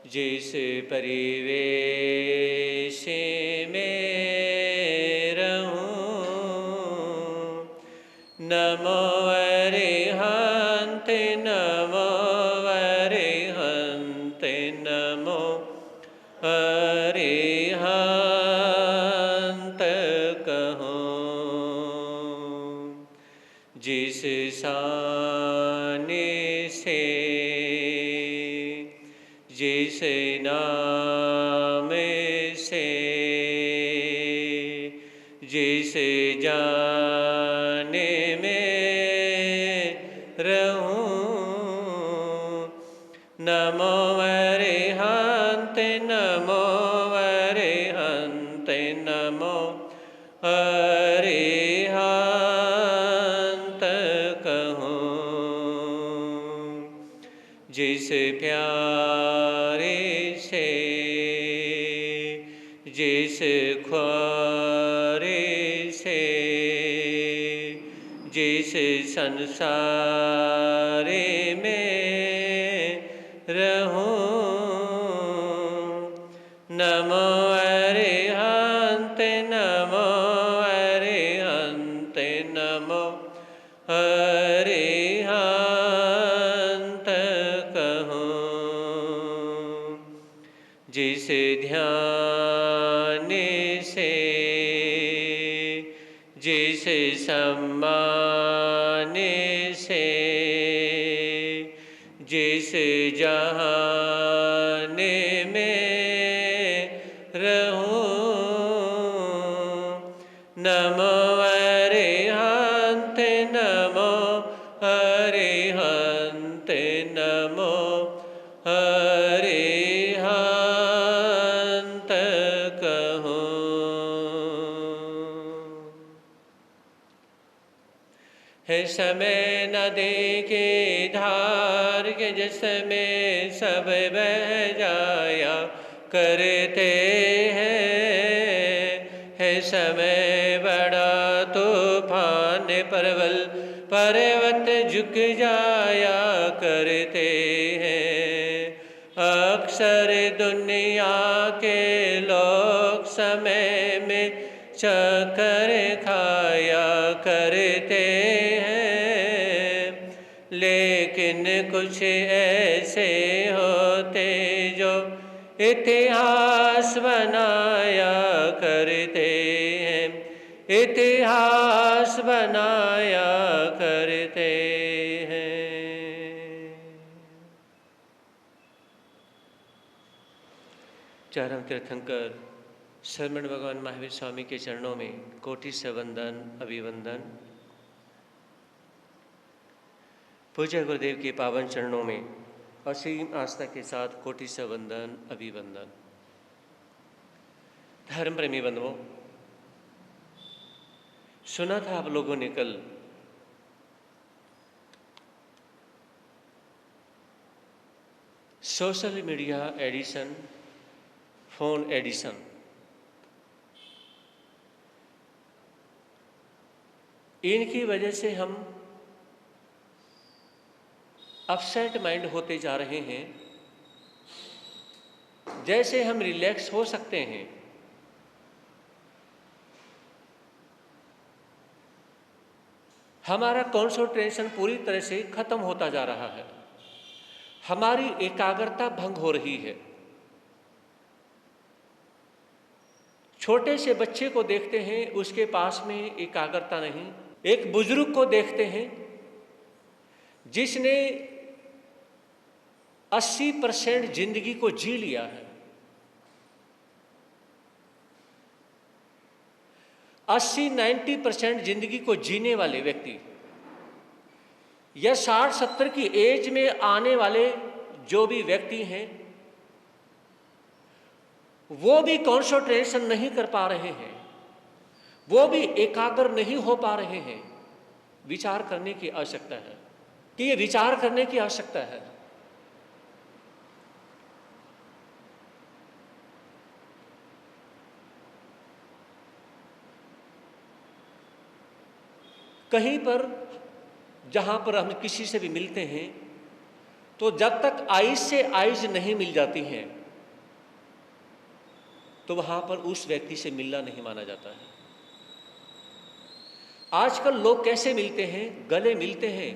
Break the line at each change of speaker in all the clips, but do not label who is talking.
जिस परिवेश में रहूं, नमो अरिहंत नमो अरिहंत नमो अरिहंत कहूं। जिस साने से जिस नाम से जिस जाने में रहूं, नमो अरिहंत नमो अरिहंत नमो अरिहंत कहूं। जिस प्यारे से जिस ख्वारे से जिस संसार में रहूं, नमो अरिहंत नमो अरिहंत नमो अरिहंत कहूं। जिस ध्यान से जिस सम्मान से जिस जहान में रहूं, नमो अरिहंत नमो अरिहंत नमो अरिहंत कहूं। है समय नदी की धार के जिसमें सब बह जाया करते हैं। है समय बड़ा तूफान परवल पर्वत झुक जाया करते हैं। अक्सर दुनिया के लोग समय में चक्कर खाया करते हैं, लेकिन कुछ ऐसे होते जो इतिहास बनाया करते हैं, इतिहास बनाया करते हैं। चारम तीर्थंकर शरमण भगवान महावीर स्वामी के चरणों में कोटि से वंदन अभिवंदन। पूज्य गुरुदेव के पावन चरणों में असीम आस्था के साथ कोटि से वंदन अभिवंदन। धर्म प्रेमी बंधुओं, सुना था आप लोगों ने कल social media addiction, phone addiction, इनकी वजह से हम अपसेट माइंड होते जा रहे हैं। जैसे हम रिलैक्स हो सकते हैं, हमारा कंसंट्रेशन पूरी तरह से खत्म होता जा रहा है, हमारी एकाग्रता भंग हो रही है। छोटे से बच्चे को देखते हैं, उसके पास में एकाग्रता नहीं। एक बुजुर्ग को देखते हैं जिसने 80% जिंदगी को जी लिया है। 80-90% जिंदगी को जीने वाले व्यक्ति या 60-70 की एज में आने वाले जो भी व्यक्ति हैं, वो भी कंसंट्रेशन नहीं कर पा रहे हैं, वो भी एकाग्र नहीं हो पा रहे हैं। विचार करने की आवश्यकता है कि ये विचार करने की आवश्यकता है। कहीं पर जहां पर हम किसी से भी मिलते हैं तो जब तक आइज से आइज नहीं मिल जाती हैं तो वहां पर उस व्यक्ति से मिलना नहीं माना जाता है। आजकल लोग कैसे मिलते हैं? गले मिलते हैं,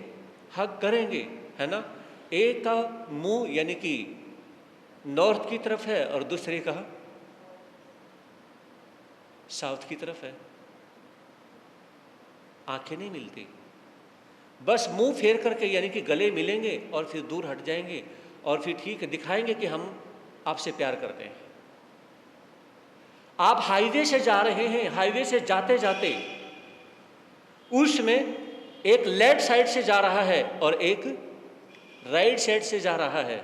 हग करेंगे, है ना। एक का मुंह यानी कि नॉर्थ की तरफ है और दूसरे का साउथ की तरफ है, आंखें नहीं मिलती, बस मुंह फेर करके यानी कि गले मिलेंगे और फिर दूर हट जाएंगे और फिर ठीक है दिखाएंगे कि हम आपसे प्यार करते हैं। आप हाईवे से जा रहे हैं, हाईवे से जाते जाते उसमें एक लेफ्ट साइड से जा रहा है और एक राइट साइड से जा रहा है।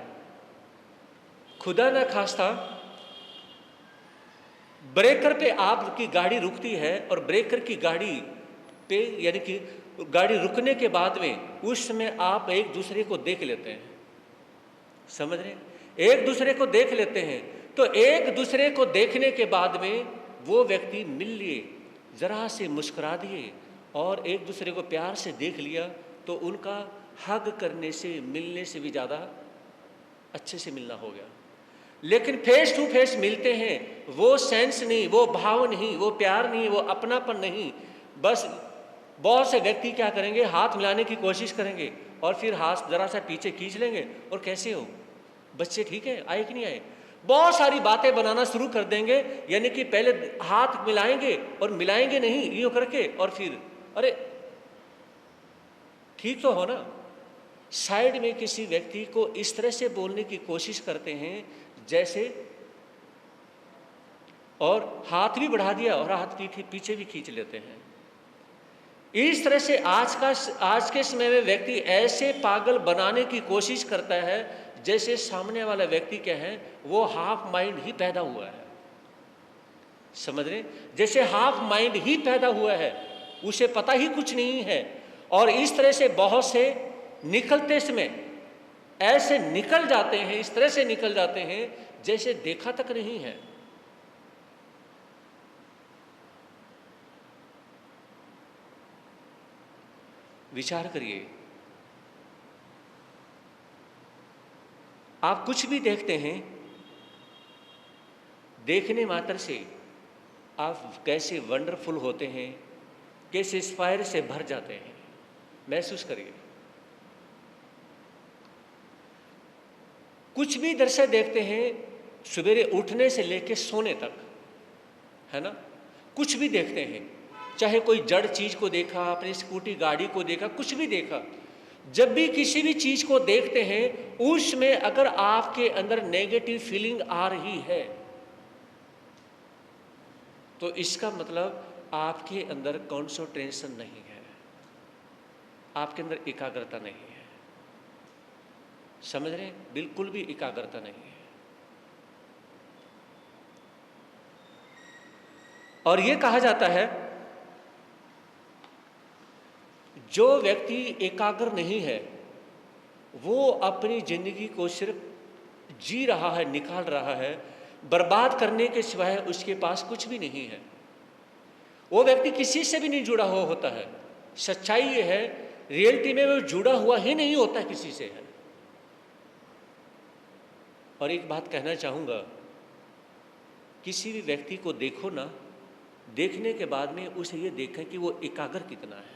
खुदा न खास्ता ब्रेकर पे आपकी गाड़ी रुकती है और ब्रेकर की गाड़ी पे यानी कि गाड़ी रुकने के बाद में उस समय आप एक दूसरे को देख लेते हैं, समझ रहे हैं? एक दूसरे को देख लेते हैं। तो एक दूसरे को देखने के बाद में वो व्यक्ति मिल लिए, जरा से मुस्कुरा दिए और एक दूसरे को प्यार से देख लिया, तो उनका हग करने से मिलने से भी ज़्यादा अच्छे से मिलना हो गया। लेकिन फेस टू फेस मिलते हैं, वो सेंस नहीं, वो भाव नहीं, वो प्यार नहीं, वो अपनापन नहीं। बस बहुत से व्यक्ति क्या करेंगे, हाथ मिलाने की कोशिश करेंगे और फिर हाथ जरा सा पीछे खींच लेंगे और कैसे हो, बच्चे ठीक है, आए कि नहीं आए, बहुत सारी बातें बनाना शुरू कर देंगे। यानी कि पहले हाथ मिलाएंगे और मिलाएंगे नहीं यूं करके और फिर अरे ठीक तो हो ना। साइड में किसी व्यक्ति को इस तरह से बोलने की कोशिश करते हैं जैसे, और हाथ भी बढ़ा दिया और हाथ पीछे भी खींच लेते हैं। इस तरह से आज के समय में व्यक्ति ऐसे पागल बनाने की कोशिश करता है जैसे सामने वाला व्यक्ति क्या है, वो हाफ माइंड ही पैदा हुआ है, समझ रहे? जैसे हाफ माइंड ही पैदा हुआ है, उसे पता ही कुछ नहीं है। और इस तरह से बहुत से निकलते समय ऐसे निकल जाते हैं, इस तरह से निकल जाते हैं जैसे देखा तक नहीं है। विचार करिए, आप कुछ भी देखते हैं, देखने मात्र से आप कैसे वंडरफुल होते हैं, कैसे इंस्पायर से भर जाते हैं, महसूस करिए। कुछ भी दृश्य देखते हैं, सवेरे उठने से लेकर सोने तक, है ना, कुछ भी देखते हैं, चाहे कोई जड़ चीज को देखा, अपनी स्कूटी गाड़ी को देखा, कुछ भी देखा, जब भी किसी भी चीज को देखते हैं उसमें अगर आपके अंदर नेगेटिव फीलिंग आ रही है तो इसका मतलब आपके अंदर कंसंट्रेशन नहीं है, आपके अंदर एकाग्रता नहीं है, समझ रहे? बिल्कुल भी एकाग्रता नहीं है। और यह कहा जाता है जो व्यक्ति एकाग्र नहीं है वो अपनी जिंदगी को सिर्फ जी रहा है, निकाल रहा है, बर्बाद करने के सिवाय उसके पास कुछ भी नहीं है। वो व्यक्ति किसी से भी नहीं जुड़ा हुआ होता है। सच्चाई ये है, रियलिटी में वो जुड़ा हुआ ही नहीं होता किसी से है। और एक बात कहना चाहूँगा, किसी भी व्यक्ति को देखो ना, देखने के बाद में उसे ये देखें कि वो एकाग्र कितना है,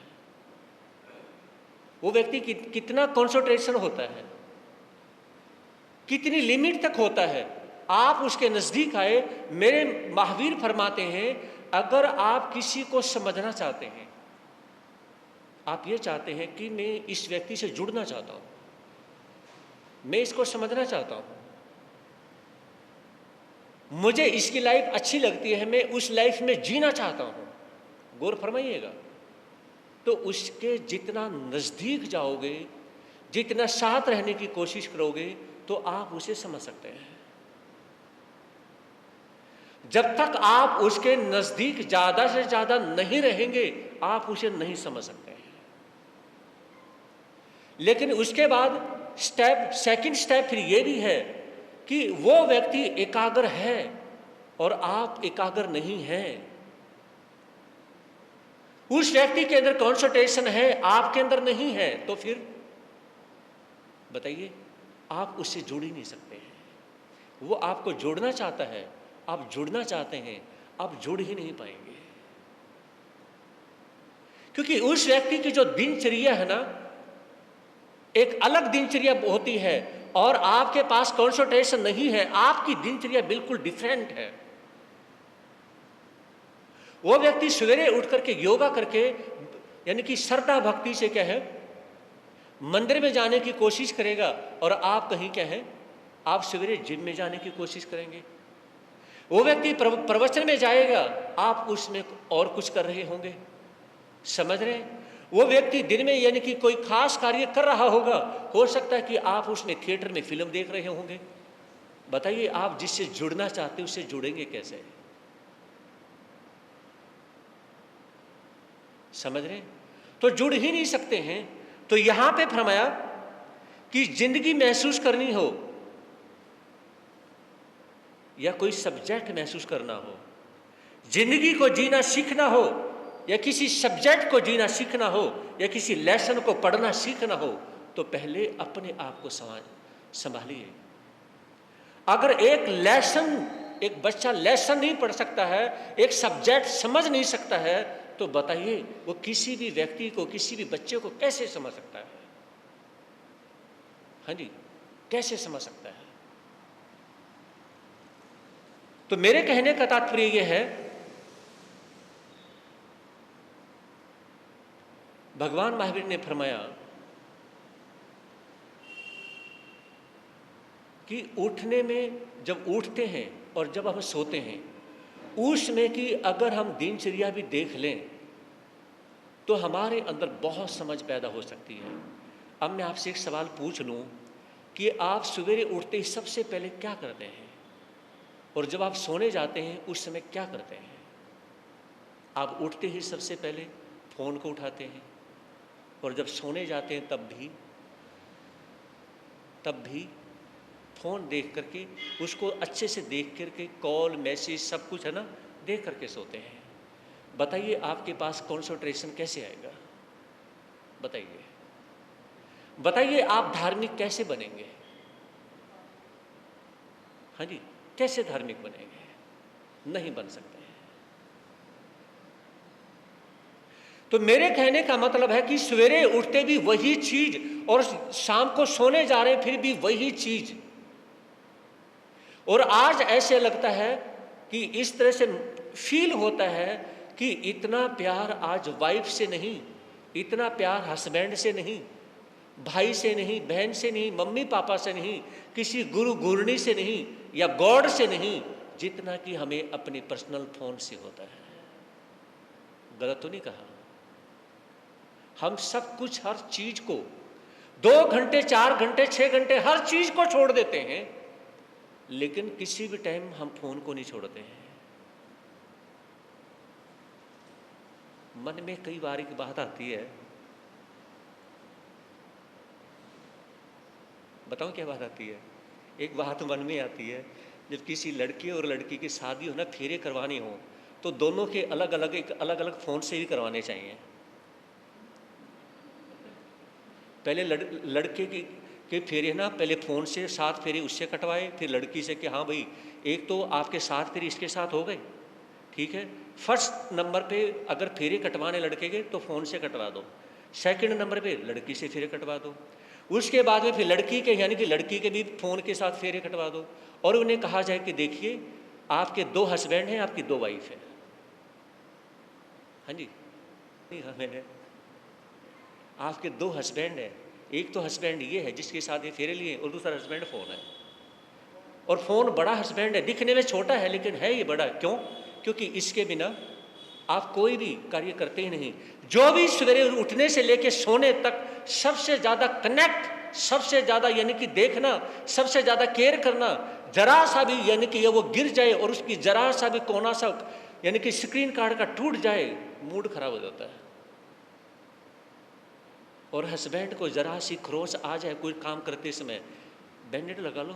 वो व्यक्ति कितना कंसंट्रेशन होता है, कितनी लिमिट तक होता है। आप उसके नज़दीक आए, मेरे महावीर फरमाते हैं अगर आप किसी को समझना चाहते हैं, आप ये चाहते हैं कि मैं इस व्यक्ति से जुड़ना चाहता हूँ, मैं इसको समझना चाहता हूँ, मुझे इसकी लाइफ अच्छी लगती है, मैं उस लाइफ में जीना चाहता हूँ, गौर फरमाइएगा, तो उसके जितना नज़दीक जाओगे, जितना साथ रहने की कोशिश करोगे तो आप उसे समझ सकते हैं। जब तक आप उसके नज़दीक ज़्यादा से ज़्यादा नहीं रहेंगे आप उसे नहीं समझ सकते हैं। लेकिन उसके बाद सेकंड स्टेप फिर ये भी है कि वो व्यक्ति एकाग्र है और आप एकाग्र नहीं हैं। उस व्यक्ति के अंदर कंसंट्रेशन है, आपके अंदर नहीं है, तो फिर बताइए आप उससे जुड़ ही नहीं सकते हैं। वो आपको जोड़ना चाहता है, आप जुड़ना चाहते हैं, आप जुड़ ही नहीं पाएंगे। क्योंकि उस व्यक्ति की जो दिनचर्या है ना, एक अलग दिनचर्या होती है, और आपके पास कंसंट्रेशन नहीं है, आपकी दिनचर्या बिल्कुल डिफरेंट है। वो व्यक्ति सवेरे उठ करके योगा करके, यानी कि श्रद्धा भक्ति से क्या है, मंदिर में जाने की कोशिश करेगा, और आप कहीं क्या है, आप सवेरे जिम में जाने की कोशिश करेंगे। वो व्यक्ति प्रवचन में जाएगा, आप उसमें और कुछ कर रहे होंगे। समझ रहे हैं? वो व्यक्ति दिन में यानी कि कोई खास कार्य कर रहा होगा, हो सकता है कि आप उसमें थिएटर में फिल्म देख रहे होंगे। बताइए, आप जिससे जुड़ना चाहते हैं उससे जुड़ेंगे कैसे? समझ रहे हैं? तो जुड़ ही नहीं सकते हैं। तो यहां पे फरमाया कि जिंदगी महसूस करनी हो या कोई सब्जेक्ट महसूस करना हो, जिंदगी को जीना सीखना हो या किसी सब्जेक्ट को जीना सीखना हो या किसी लेसन को पढ़ना सीखना हो, तो पहले अपने आप को संभालिए। अगर एक बच्चा लेसन नहीं पढ़ सकता है, एक सब्जेक्ट समझ नहीं सकता है, तो बताइए वो किसी भी व्यक्ति को, किसी भी बच्चे को कैसे समझ सकता है? हाँ जी, कैसे समझ सकता है? तो मेरे कहने का तात्पर्य यह है, भगवान महावीर ने फरमाया कि उठने में, जब उठते हैं और जब हम सोते हैं, उसमें कि अगर हम दिनचर्या भी देख लें तो हमारे अंदर बहुत समझ पैदा हो सकती है। अब मैं आपसे एक सवाल पूछ लूं कि आप सवेरे उठते ही सबसे पहले क्या करते हैं, और जब आप सोने जाते हैं उस समय क्या करते हैं? आप उठते ही सबसे पहले फ़ोन को उठाते हैं, और जब सोने जाते हैं तब भी फ़ोन देख करके, उसको अच्छे से देख करके, कॉल मैसेज सब कुछ है ना, देख करके सोते हैं। बताइए आपके पास कंसंट्रेशन कैसे आएगा? बताइए आप धार्मिक कैसे बनेंगे? हाँ जी, कैसे धार्मिक बनेंगे? नहीं बन सकते हैं। तो मेरे कहने का मतलब है कि सवेरे उठते भी वही चीज और शाम को सोने जा रहे हैं फिर भी वही चीज। और आज ऐसे लगता है कि इस तरह से फील होता है कि इतना प्यार आज वाइफ से नहीं, इतना प्यार हस्बैंड से नहीं, भाई से नहीं, बहन से नहीं, मम्मी पापा से नहीं, किसी गुरु गुरनी से नहीं या गॉड से नहीं, जितना कि हमें अपने पर्सनल फोन से होता है। गलत तो नहीं कहा? हम सब कुछ, हर चीज को 2 घंटे 4 घंटे 6 घंटे हर चीज को छोड़ देते हैं, लेकिन किसी भी टाइम हम फोन को नहीं छोड़ते हैं। मन में कई बार एक बात आती है, बताऊं क्या बात आती है? एक बात मन में आती है, जब किसी लड़के और लड़की की शादी हो ना, फेरे करवाने हो, तो दोनों के अलग अलग फ़ोन से भी करवाने चाहिए। पहले लड़के के फेरे ना, पहले फ़ोन से 7 फेरे उससे कटवाए, फिर लड़की से कि हाँ भाई, एक तो आपके 7 फेरे इसके साथ हो गए, ठीक है। फर्स्ट नंबर पे अगर फेरे कटवाने लड़के के तो फ़ोन से कटवा दो, सेकंड नंबर पे लड़की से फेरे कटवा दो, उसके बाद में फिर लड़की के, यानी कि लड़की के भी फ़ोन के साथ फेरे कटवा दो, और उन्हें कहा जाए कि देखिए आपके 2 हस्बैंड हैं, आपकी 2 वाइफ है। हाँ जी, हाँ मैंने, आपके 2 हस्बैंड हैं, एक तो हस्बैंड ये है जिसके साथ ये फेरे लिए, और दूसरा हस्बैंड फ़ोन है, और फ़ोन बड़ा हस्बैंड है, दिखने में छोटा है लेकिन है ये बड़ा। क्यों? क्योंकि इसके बिना आप कोई भी कार्य करते ही नहीं। जो भी सवेरे उठने से लेकर सोने तक सबसे ज़्यादा कनेक्ट, सबसे ज़्यादा यानी कि देखना, सबसे ज़्यादा केयर करना, जरा सा भी यानी कि ये वो गिर जाए और उसकी जरा सा भी कोना सा यानी कि स्क्रीन कार्ड का टूट जाए, मूड खराब हो जाता है। और हस्बैंड को जरा सी खरोच आ जाए कोई काम करते समय, बैंडेड लगा लो,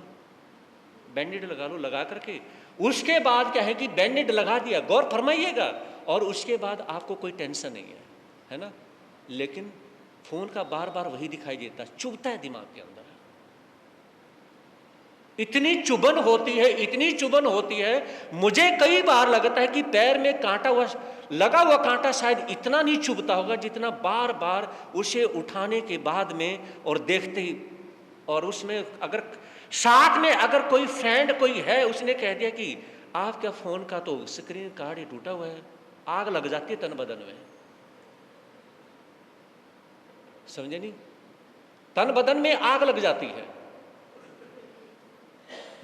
बैंडेड लगा लो, लगा करके उसके बाद क्या है कि बैंडेड लगा दिया, गौर फरमाइएगा, और उसके बाद आपको कोई टेंशन नहीं है ना। लेकिन फ़ोन का बार बार वही दिखाई देता, चुभता है दिमाग के अंदर। इतनी चुभन होती है, इतनी चुभन होती है। मुझे कई बार लगता है कि पैर में लगा हुआ कांटा शायद इतना नहीं चुभता होगा जितना बार बार उसे उठाने के बाद में और देखते ही। और उसमें अगर साथ में अगर कोई फ्रेंड कोई है, उसने कह दिया कि आपके फोन का तो स्क्रीन कार्ड ही टूटा हुआ है, आग लग जाती है तन बदन में। समझे नहीं? तन बदन में आग लग जाती है।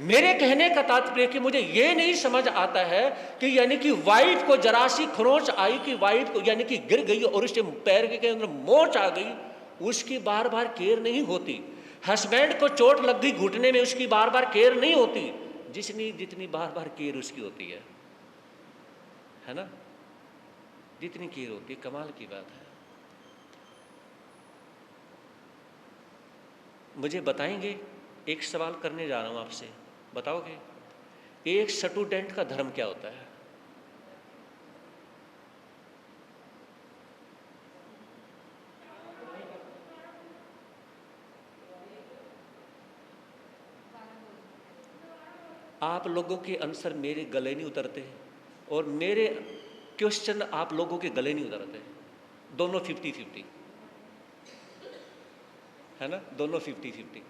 मेरे कहने का तात्पर्य कि मुझे यह नहीं समझ आता है कि यानी कि वाइफ को जरा सी खरोंच आई कि वाइफ को यानी कि गिर गई और उसके पैर के अंदर मोच आ गई, उसकी बार बार केयर नहीं होती। हस्बैंड को चोट लग गई घुटने में, उसकी बार बार केयर नहीं होती जितनी बार बार केयर उसकी होती है ना? जितनी केयर होती है, कमाल की बात है। मुझे बताएंगे, एक सवाल करने जा रहा हूं आपसे, बताओगे एक स्टूडेंट का धर्म क्या होता है? आप लोगों के आंसर मेरे गले नहीं उतरते और मेरे क्वेश्चन आप लोगों के गले नहीं उतरते। दोनों 50-50 है ना? दोनों 50-50।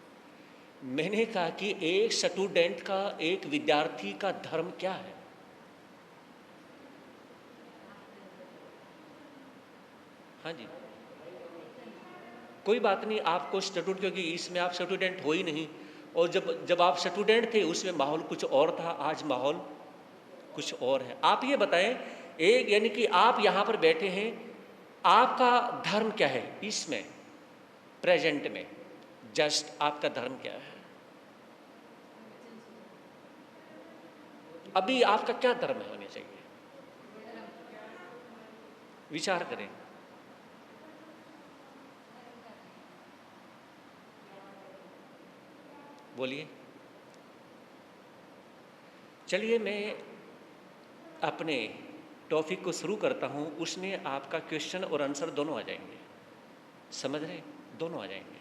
मैंने कहा कि एक स्टूडेंट का, एक विद्यार्थी का धर्म क्या है? हाँ जी, कोई बात नहीं, आपको स्टूडेंट, क्योंकि इसमें आप स्टूडेंट हो ही नहीं, और जब आप स्टूडेंट थे उसमें माहौल कुछ और था, आज माहौल कुछ और है। आप ये बताएं, एक यानी कि आप यहाँ पर बैठे हैं, आपका धर्म क्या है इसमें प्रेजेंट में? जस्ट आपका धर्म क्या है अभी? आपका क्या धर्म होना चाहिए? विचार करें। बोलिए। चलिए मैं अपने टॉपिक को शुरू करता हूं, उसमें आपका क्वेश्चन और आंसर दोनों आ जाएंगे। समझ रहे? दोनों आ जाएंगे,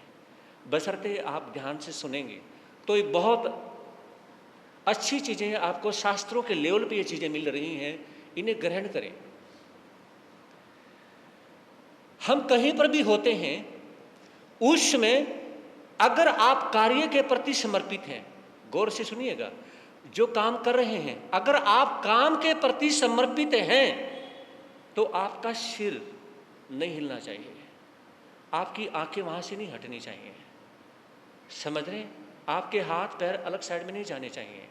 बशर्ते आप ध्यान से सुनेंगे। तो ये बहुत अच्छी चीज़ें आपको शास्त्रों के लेवल पे ये चीज़ें मिल रही हैं, इन्हें ग्रहण करें। हम कहीं पर भी होते हैं, उसमें अगर आप कार्य के प्रति समर्पित हैं, गौर से सुनिएगा, जो काम कर रहे हैं, अगर आप काम के प्रति समर्पित हैं तो आपका सिर नहीं हिलना चाहिए, आपकी आंखें वहां से नहीं हटनी चाहिए। समझ रहे? आपके हाथ पैर अलग साइड में नहीं जाने चाहिए,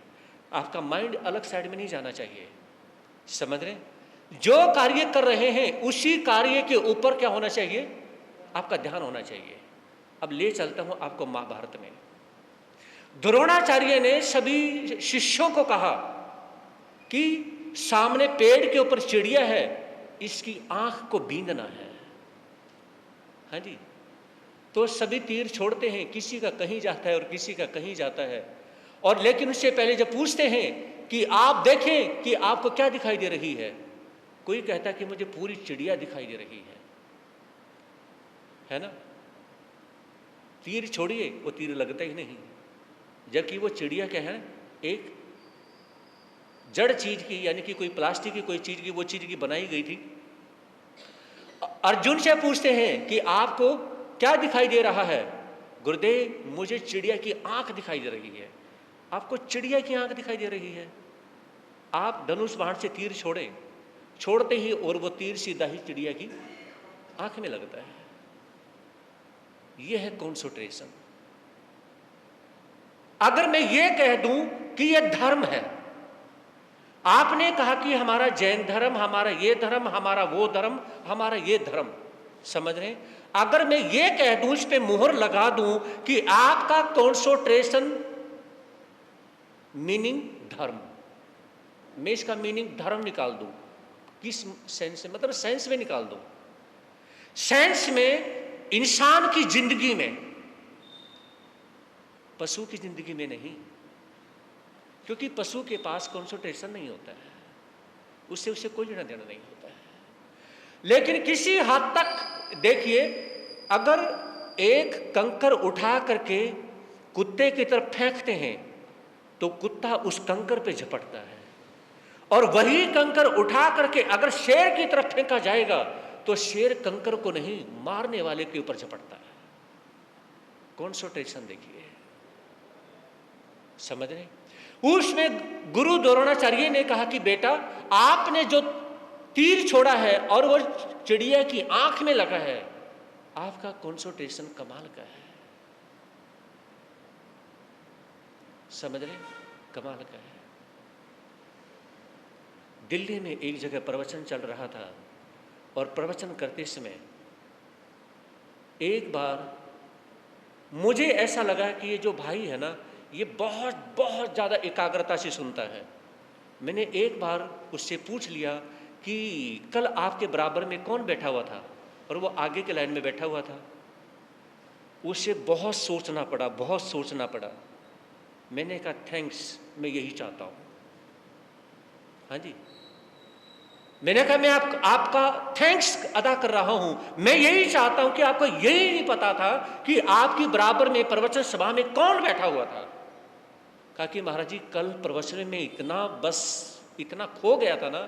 आपका माइंड अलग साइड में नहीं जाना चाहिए। समझ रहे? जो कार्य कर रहे हैं उसी कार्य के ऊपर क्या होना चाहिए? आपका ध्यान होना चाहिए। अब ले चलता हूं आपको महाभारत में। द्रोणाचार्य ने सभी शिष्यों को कहा कि सामने पेड़ के ऊपर चिड़िया है, इसकी आंख को बींदना है। हाँ जी, तो सभी तीर छोड़ते हैं, किसी का कहीं जाता है और किसी का कहीं जाता है। और लेकिन उससे पहले जब पूछते हैं कि आप देखें कि आपको क्या दिखाई दे रही है, कोई कहता है कि मुझे पूरी चिड़िया दिखाई दे रही है ना? तीर छोड़िए, वो तीर लगता ही नहीं, जबकि वो चिड़िया क्या है? एक जड़ चीज की, यानी कि कोई प्लास्टिक की कोई चीज की, वो चीज की बनाई गई थी। अर्जुन से पूछते हैं कि आपको क्या दिखाई दे रहा है? गुरुदेव, मुझे चिड़िया की आंख दिखाई दे रही है। आपको चिड़िया की आंख दिखाई दे रही है? आप धनुष बाण से तीर छोड़ते ही और वो तीर सीधा ही चिड़िया की आंख में लगता है। यह है कॉन्सेंट्रेशन। अगर मैं ये कह दूं कि यह धर्म है, आपने कहा कि हमारा जैन धर्म, हमारा ये धर्म, हमारा वो धर्म, हमारा ये धर्म, समझ रहे? अगर मैं ये कह दूं, इस पे मुहर लगा दूं कि आपका कॉन्सेंट्रेशन मीनिंग धर्म, मैं इसका मीनिंग धर्म निकाल दूं, किस सेंस में? मतलब सेंस में निकाल दूं। सेंस में इंसान की जिंदगी में, पशु की जिंदगी में नहीं, क्योंकि पशु के पास कॉन्सेंट्रेशन नहीं होता है, उससे कोई लेना देना नहीं होता है। लेकिन किसी हद तक देखिए, अगर एक कंकर उठा करके कुत्ते की तरफ फेंकते हैं तो कुत्ता उस कंकर पे झपटता है, और वही कंकर उठा करके अगर शेर की तरफ फेंका जाएगा तो शेर कंकर को नहीं, मारने वाले के ऊपर झपटता है। कॉन्सेंट्रेशन देखिए, समझ रहे? उसमें गुरु द्रोणाचार्य ने कहा कि बेटा, आपने जो तीर छोड़ा है और वो चिड़िया की आंख में लगा है, आपका कॉन्सेंट्रेशन कमाल का है। समझ रहे? कमाल का है। दिल्ली में एक जगह प्रवचन चल रहा था, और प्रवचन करते समय एक बार मुझे ऐसा लगा कि ये जो भाई है ना, ये बहुत बहुत ज़्यादा एकाग्रता से सुनता है। मैंने एक बार उससे पूछ लिया कि कल आपके बराबर में कौन बैठा हुआ था, और वो आगे के लाइन में बैठा हुआ था। उसे बहुत सोचना पड़ा, बहुत सोचना पड़ा। मैंने कहा थैंक्स, मैं यही चाहता हूँ। हाँ जी, मैंने कहा मैं आपका थैंक्स अदा कर रहा हूं। मैं यही चाहता हूं कि आपको यही नहीं पता था कि आपकी बराबर में प्रवचन सभा में कौन बैठा हुआ था। कहा कि महाराज जी, कल प्रवचन में इतना खो गया था ना,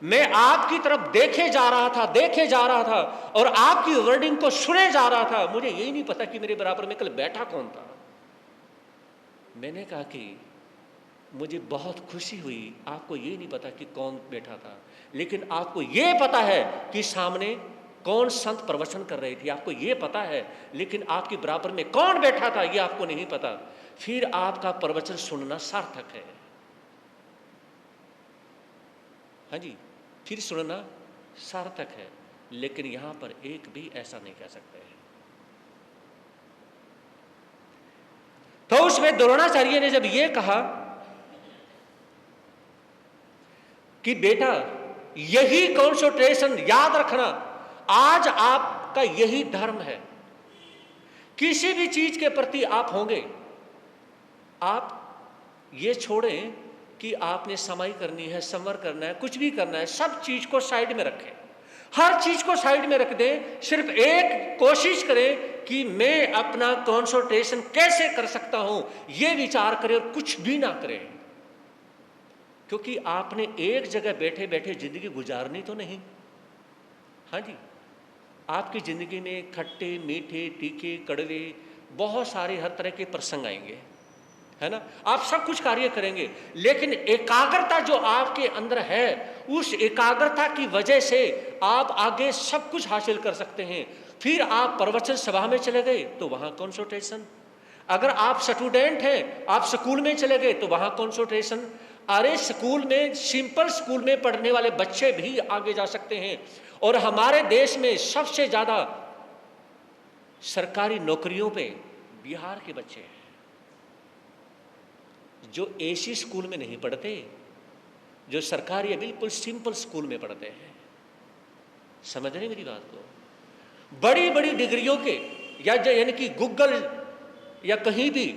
मैं आपकी तरफ देखे जा रहा था और आपकी वर्डिंग को सुने जा रहा था। मुझे यही नहीं पता कि मेरे बराबर में कल बैठा कौन था। मैंने कहा कि मुझे बहुत खुशी हुई, आपको ये नहीं पता कि कौन बैठा था, लेकिन आपको ये पता है कि सामने कौन संत प्रवचन कर रही थी, आपको ये पता है, लेकिन आपके बराबर में कौन बैठा था ये आपको नहीं पता। फिर आपका प्रवचन सुनना सार्थक है। हाँ जी, फिर सुनना सार्थक है। लेकिन यहां पर एक भी ऐसा नहीं कह सकते हैं। तो उसमें द्रोणाचार्य ने जब ये कहा कि बेटा, यही कॉन्सेंट्रेशन याद रखना, आज आपका यही धर्म है। किसी भी चीज के प्रति आप होंगे, आप ये छोड़ें कि आपने समाई करनी है, संवर करना है, कुछ भी करना है, सब चीज को साइड में रखें। हर चीज को साइड में रख दें, सिर्फ एक कोशिश करें कि मैं अपना कॉन्सेंट्रेशन कैसे कर सकता हूं, यह विचार करें और कुछ भी ना करें। क्योंकि आपने एक जगह बैठे बैठे जिंदगी गुजारनी तो नहीं। हाँ जी, आपकी जिंदगी में खट्टे मीठे तीखे कड़वे बहुत सारे हर तरह के प्रसंग आएंगे, है ना। आप सब कुछ कार्य करेंगे, लेकिन एकाग्रता जो आपके अंदर है, उस एकाग्रता की वजह से आप आगे सब कुछ हासिल कर सकते हैं। फिर आप प्रवचन सभा में चले गए तो वहां कॉन्सेंट्रेशन, अगर आप स्टूडेंट हैं, आप स्कूल में चले गए तो वहां कॉन्सेंट्रेशन। अरे स्कूल में, सिंपल स्कूल में पढ़ने वाले बच्चे भी आगे जा सकते हैं। और हमारे देश में सबसे ज्यादा सरकारी नौकरियों पे बिहार के बच्चे हैं, जो एसी स्कूल में नहीं पढ़ते, जो सरकारी बिल्कुल सिंपल स्कूल में पढ़ते हैं। समझ रहे मेरी बात को? बड़ी बड़ी डिग्रियों के यानी कि गूगल या कहीं भी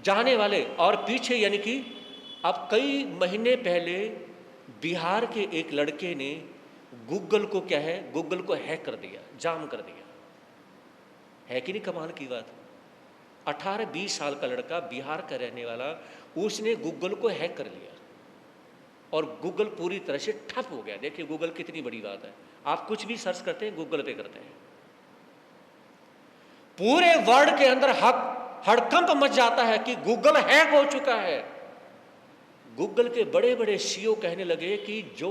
जाने वाले, और पीछे यानी कि अब कई महीने पहले बिहार के एक लड़के ने गूगल को क्या है, गूगल को हैक कर दिया, जाम कर दिया। है कि नहीं कमाल की बात? 18-20 साल का लड़का, बिहार का रहने वाला, उसने गूगल को हैक कर लिया और गूगल पूरी तरह से ठप हो गया। देखिए गूगल कितनी बड़ी बात है। आप कुछ भी सर्च करते हैं, गूगल पे करते हैं, पूरे वर्ल्ड के अंदर हड़कंप मच जाता है कि गूगल हैक हो चुका है। गूगल के बड़े बड़े सीईओ कहने लगे कि जो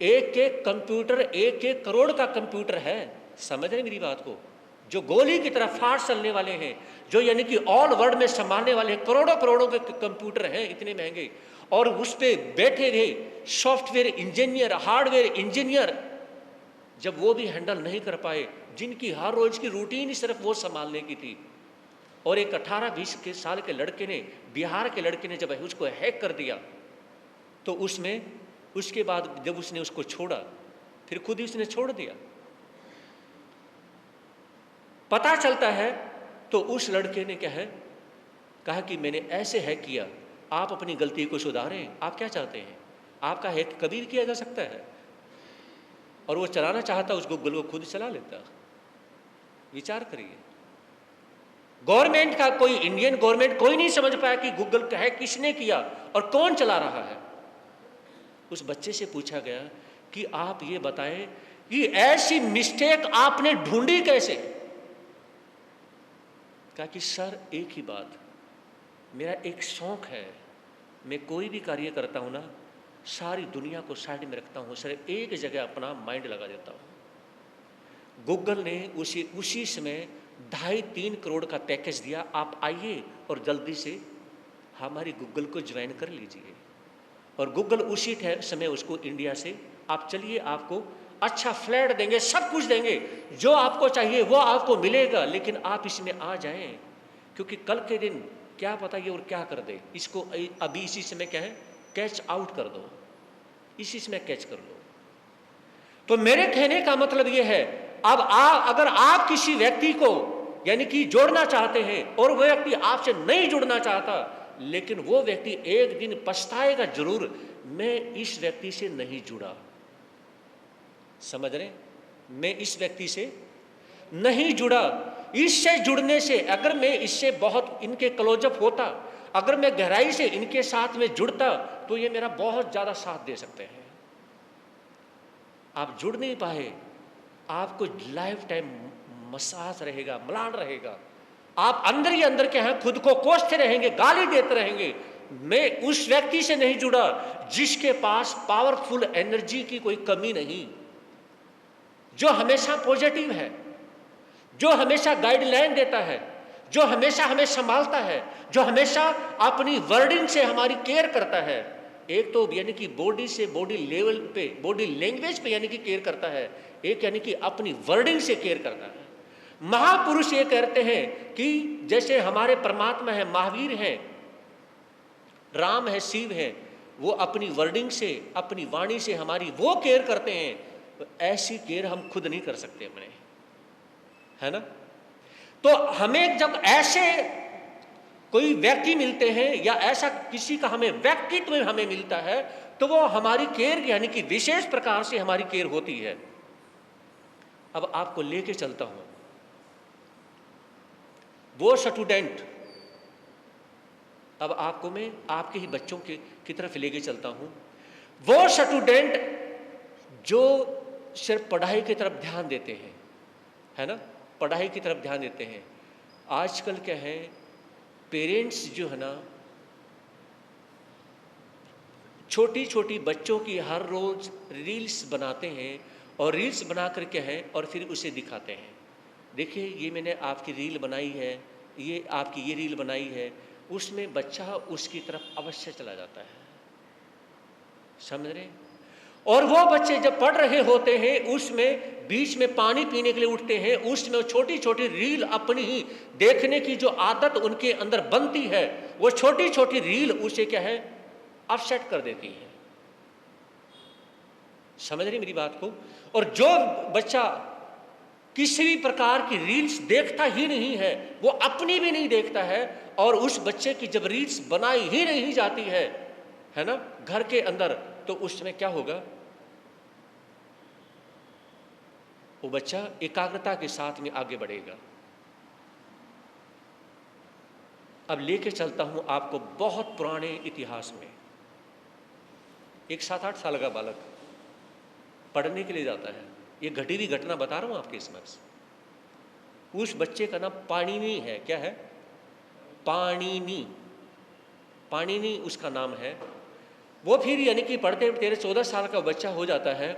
एक एक कंप्यूटर, एक एक करोड़ का कंप्यूटर है, समझ रहे मेरी बात को, जो गोली की तरह फास्ट चलने वाले हैं, जो यानी कि ऑल वर्ल्ड में संभालने वाले हैं, करोड़ों करोड़ों के कंप्यूटर हैं इतने महंगे, और उस पर बैठे रहे सॉफ्टवेयर इंजीनियर, हार्डवेयर इंजीनियर, जब वो भी हैंडल नहीं कर पाए, जिनकी हर रोज की रूटीन ही सिर्फ वो संभालने की थी, और एक 18-20 के साल के लड़के ने, बिहार के लड़के ने जब उसको हैक कर दिया, तो उसके बाद जब उसने उसको छोड़ा, फिर खुद ही उसने छोड़ दिया। पता चलता है तो उस लड़के ने क्या है कहा कि मैंने ऐसे हैक किया, आप अपनी गलती को सुधारें, आप क्या चाहते हैं, आपका हैक कभी भी किया जा सकता है। और वो चलाना चाहता, उस गूगल को खुद चला लेता। विचार करिए, गवर्नमेंट का कोई, इंडियन गवर्नमेंट कोई नहीं समझ पाया कि गूगल है किसने किया और कौन चला रहा है। उस बच्चे से पूछा गया कि आप ये बताएं कि ऐसी मिस्टेक आपने ढूंढी कैसे। कहा कि सर एक ही बात, मेरा एक शौक है, मैं कोई भी कार्य करता हूं ना, सारी दुनिया को साइड में रखता हूं, सिर्फ एक जगह अपना माइंड लगा देता हूं। गूगल ने उसी समय 2.5-3 करोड़ का पैकेज दिया, आप आइए और जल्दी से हमारी गूगल को ज्वाइन कर लीजिए। और गूगल उसी समय उसको इंडिया से, आप चलिए, आपको अच्छा फ्लैट देंगे, सब कुछ देंगे, जो आपको चाहिए वो आपको मिलेगा, लेकिन आप इसमें आ जाएं, क्योंकि कल के दिन क्या पता ये और क्या कर दे। इसको अभी इसी समय क्या है, कैच आउट कर दो, इसी समय कैच कर लो। तो मेरे कहने का मतलब ये है, अब अगर आप किसी व्यक्ति को यानी कि जोड़ना चाहते हैं और वह व्यक्ति आपसे नहीं जुड़ना चाहता, लेकिन वो व्यक्ति एक दिन पछताएगा जरूर, मैं इस व्यक्ति से नहीं जुड़ा। समझ रहे, मैं इस व्यक्ति से नहीं जुड़ा। इससे जुड़ने से, अगर मैं इससे बहुत इनके क्लोजअप होता, अगर मैं गहराई से इनके साथ में जुड़ता, तो ये मेरा बहुत ज्यादा साथ दे सकते हैं। आप जुड़ नहीं पाए, आपको लाइफ टाइम मसाज रहेगा, मलाल रहेगा, आप अंदर ही अंदर के हैं, खुद को कोसते रहेंगे, गाली देते रहेंगे। मैं उस व्यक्ति से नहीं जुड़ा जिसके पास पावरफुल एनर्जी की कोई कमी नहीं, जो हमेशा पॉजिटिव है, जो हमेशा गाइडलाइन देता है, जो हमेशा हमें संभालता है, जो हमेशा अपनी वर्डिंग से हमारी केयर करता है। एक तो यानी कि बॉडी से, बॉडी लेवल पे, बॉडी लैंग्वेज पे यानी कि केयर करता है, एक यानी कि अपनी वर्डिंग से केयर करता है। महापुरुष ये कहते हैं कि जैसे हमारे परमात्मा है, महावीर हैं, राम है, शिव है, वो अपनी वर्डिंग से, अपनी वाणी से हमारी वो केयर करते हैं, तो ऐसी केयर हम खुद नहीं कर सकते अपने, है ना। तो हमें जब ऐसे कोई व्यक्ति मिलते हैं या ऐसा किसी का हमें व्यक्तित्व हमें मिलता है, तो वो हमारी केयर यानी कि विशेष प्रकार से हमारी केयर होती है। अब आपको लेके चलता हूं, वो स्टूडेंट, अब आपको मैं आपके ही बच्चों की तरफ लेके चलता हूं। वो स्टूडेंट जो सिर्फ पढ़ाई की तरफ ध्यान देते हैं, है ना, पढ़ाई की तरफ ध्यान देते हैं। आजकल क्या है, पेरेंट्स जो है ना, छोटी छोटी बच्चों की हर रोज रील्स बनाते हैं, और रील्स बना कर क्या है, और फिर उसे दिखाते हैं, देखिए ये मैंने आपकी रील बनाई है, ये आपकी ये रील बनाई है। उसमें बच्चा उसकी तरफ अवश्य चला जाता है, समझ रहे। और वो बच्चे जब पढ़ रहे होते हैं, उसमें बीच में पानी पीने के लिए उठते हैं, उसमें छोटी छोटी रील अपनी ही देखने की जो आदत उनके अंदर बनती है, वो छोटी छोटी रील उसे क्या है, अपसेट कर देती है। समझ रही मेरी बात को। और जो बच्चा किसी भी प्रकार की रील्स देखता ही नहीं है, वो अपनी भी नहीं देखता है, और उस बच्चे की जब रील्स बनाई ही नहीं जाती है ना, घर के अंदर, तो उस समय क्या होगा, वो बच्चा एकाग्रता के साथ में आगे बढ़ेगा। अब लेके चलता हूं आपको बहुत पुराने इतिहास में। एक 7-8 साल का बालक पढ़ने के लिए जाता है, ये घटी हुई घटना बता रहा हूं आपके समक्ष। उस बच्चे का नाम पाणिनि है। क्या है? पाणिनि, पाणिनि उसका नाम है। वो फिर यानी कि पढ़ते 13-14 साल का बच्चा हो जाता है,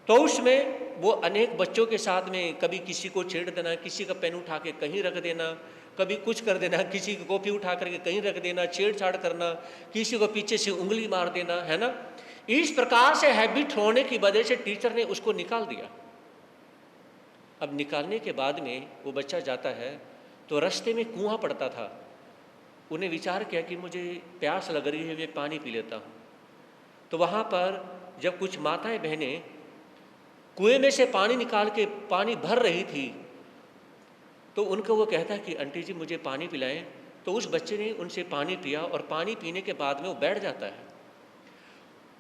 तो उसमें वो अनेक बच्चों के साथ में कभी किसी को छेड़ देना, किसी का पेन उठा के कहीं रख देना, कभी कुछ कर देना, किसी की कॉपी उठा करके कहीं रख देना, छेड़छाड़ करना, किसी को पीछे से उंगली मार देना, है ना। इस प्रकार से हैबिट होने की वजह से टीचर ने उसको निकाल दिया। अब निकालने के बाद में वो बच्चा जाता है, तो रास्ते में कुआं पड़ता था। उन्हें विचार किया कि मुझे प्यास लग रही है, मैं पानी पी लेता हूँ। तो वहाँ पर जब कुछ माताएं बहनें कुएं में से पानी निकाल के पानी भर रही थी, तो उनको वो कहता है कि आंटी जी मुझे पानी पिलाएं। तो उस बच्चे ने उनसे पानी पिया, और पानी पीने के बाद में वो बैठ जाता है।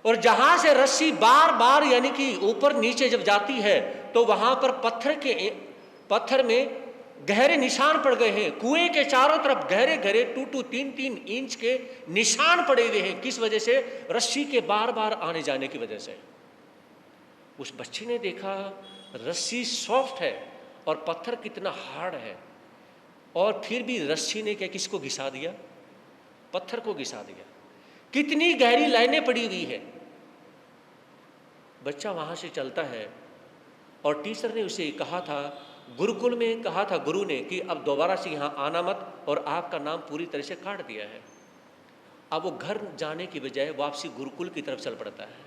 और जहाँ से रस्सी बार बार यानी कि ऊपर नीचे जब जाती है, तो वहाँ पर पत्थर में गहरे निशान पड़ गए हैं। कुएं के चारों तरफ गहरे गहरे 2-3 इंच के निशान पड़े हुए हैं। किस वजह से? रस्सी के बार बार आने जाने की वजह से। उस बच्चे ने देखा रस्सी सॉफ्ट है और पत्थर कितना हार्ड है, और फिर भी रस्सी ने क्या किसको घिसा दिया? पत्थर को घिसा दिया। कितनी गहरी लाइनें पड़ी हुई है। बच्चा वहां से चलता है और टीचर ने उसे कहा था, गुरुकुल में कहा था गुरु ने कि अब दोबारा से यहाँ आना मत, और आपका नाम पूरी तरह से काट दिया है। अब वो घर जाने की बजाय वापसी गुरुकुल की तरफ चल पड़ता है।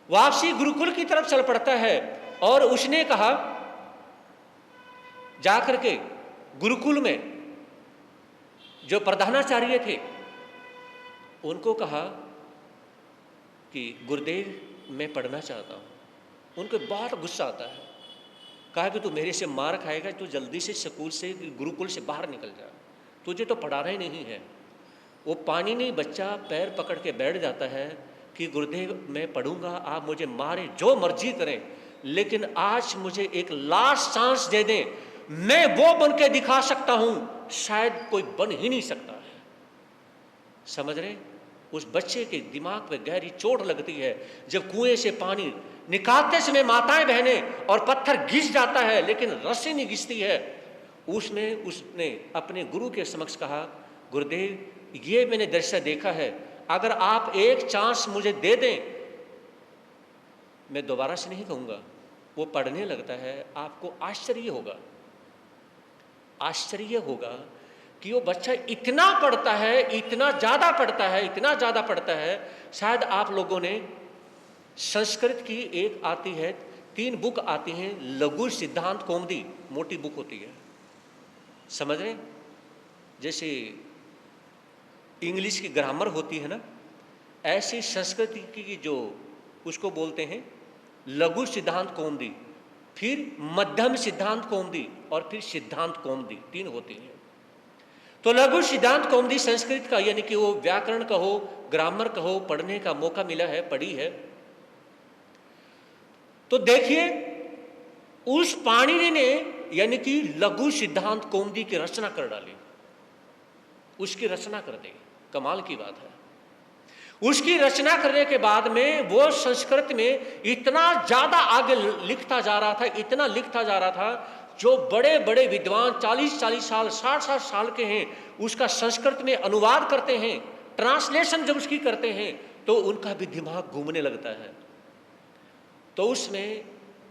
वापसी गुरुकुल की तरफ चल पड़ता है और उसने कहा जाकर के गुरुकुल में जो प्रधानाचार्य थे उनको कहा कि गुरुदेव मैं पढ़ना चाहता हूँ। उनको बहुत गुस्सा आता है। कहा कि तू मेरे से मार खाएगा, तू जल्दी से स्कूल से गुरुकुल से बाहर निकल जा, तुझे तो पढ़ाना ही नहीं है। वो पानी नहीं बच्चा पैर पकड़ के बैठ जाता है कि गुरुदेव मैं पढ़ूंगा, आप मुझे मारें जो मर्जी करें, लेकिन आज मुझे एक लास्ट चांस दे दें, मैं वो बन के दिखा सकता हूं शायद कोई बन ही नहीं सकता है। समझ रहे? उस बच्चे के दिमाग पे गहरी चोट लगती है जब कुएं से पानी निकालते समय माताएं बहनें और पत्थर घिस जाता है लेकिन रस्सी नहीं घिसती है। उसने अपने गुरु के समक्ष कहा, गुरुदेव ये मैंने दृश्य देखा है, अगर आप एक चांस मुझे दे दें, मैं दोबारा से नहीं कहूंगा। वो पढ़ने लगता है। आपको आश्चर्य होगा, आश्चर्य होगा कि वो बच्चा इतना पढ़ता है, इतना ज़्यादा पढ़ता है, इतना ज़्यादा पढ़ता है। शायद आप लोगों ने संस्कृत की एक आती है, 3 बुक आती हैं, लघु सिद्धांत कौमुदी, मोटी बुक होती है, समझ रहे? जैसे इंग्लिश की ग्रामर होती है ना, ऐसी संस्कृत की जो उसको बोलते हैं लघु सिद्धांत कौमुदी, फिर मध्यम सिद्धांत कौमुदी और फिर सिद्धांत कौमुदी, 3 होती हैं। तो लघु सिद्धांत कौमुदी संस्कृत का, यानी कि वो व्याकरण कहो, ग्रामर कहो, पढ़ने का मौका मिला है, पढ़ी है। तो देखिए उस पाणिनि ने यानी कि लघु सिद्धांत कौमुदी की रचना कर डाली, उसकी रचना कर दी। कमाल की बात है। उसकी रचना करने के बाद में वो संस्कृत में इतना ज्यादा आगे लिखता जा रहा था, इतना लिखता जा रहा था, जो बड़े बड़े विद्वान 40-40 साल 60-60 साल के हैं उसका संस्कृत में अनुवाद करते हैं, ट्रांसलेशन जब उसकी करते हैं तो उनका भी दिमाग घूमने लगता है। तो उसमें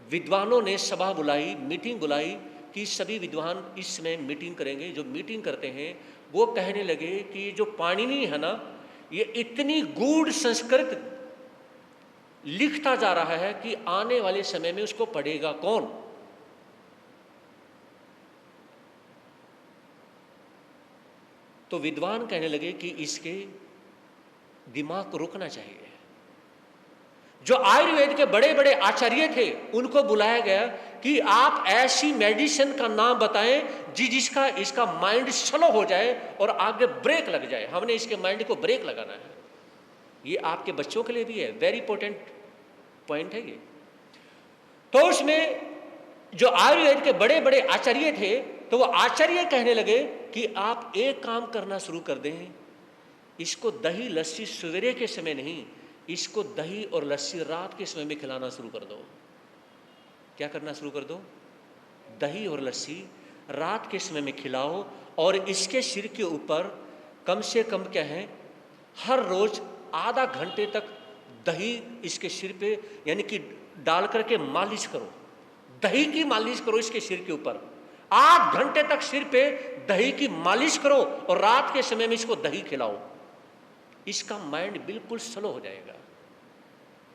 विद्वानों ने सभा बुलाई, मीटिंग बुलाई कि सभी विद्वान इस समय मीटिंग करेंगे। जो मीटिंग करते हैं वो कहने लगे कि जो पाणिनि है ना, ये इतनी गूढ़ संस्कृत लिखता जा रहा है कि आने वाले समय में उसको पढ़ेगा कौन। तो विद्वान कहने लगे कि इसके दिमाग को रुकना चाहिए। जो आयुर्वेद के बड़े बड़े आचार्य थे उनको बुलाया गया कि आप ऐसी मेडिसिन का नाम बताएं जिसका इसका माइंड स्लो हो जाए और आगे ब्रेक लग जाए। हमने इसके माइंड को ब्रेक लगाना है। ये आपके बच्चों के लिए भी है, वेरी इंपॉर्टेंट पॉइंट है ये। तो उसमें जो आयुर्वेद के बड़े बड़े आचार्य थे तो वो आचार्य कहने लगे कि आप एक काम करना शुरू कर दें, इसको दही लस्सी सवेरे के समय नहीं, इसको दही और लस्सी रात के समय में खिलाना शुरू कर दो। क्या करना शुरू कर दो? दही और लस्सी रात के समय में खिलाओ और इसके सिर के ऊपर कम से कम क्या है, हर रोज आधा घंटे तक दही इसके सिर पे यानी कि डाल करके मालिश करो, दही की मालिश करो इसके सिर के ऊपर। 8 घंटे तक सिर पे दही की मालिश करो और रात के समय में इसको दही खिलाओ। इसका माइंड बिल्कुल स्लो हो जाएगा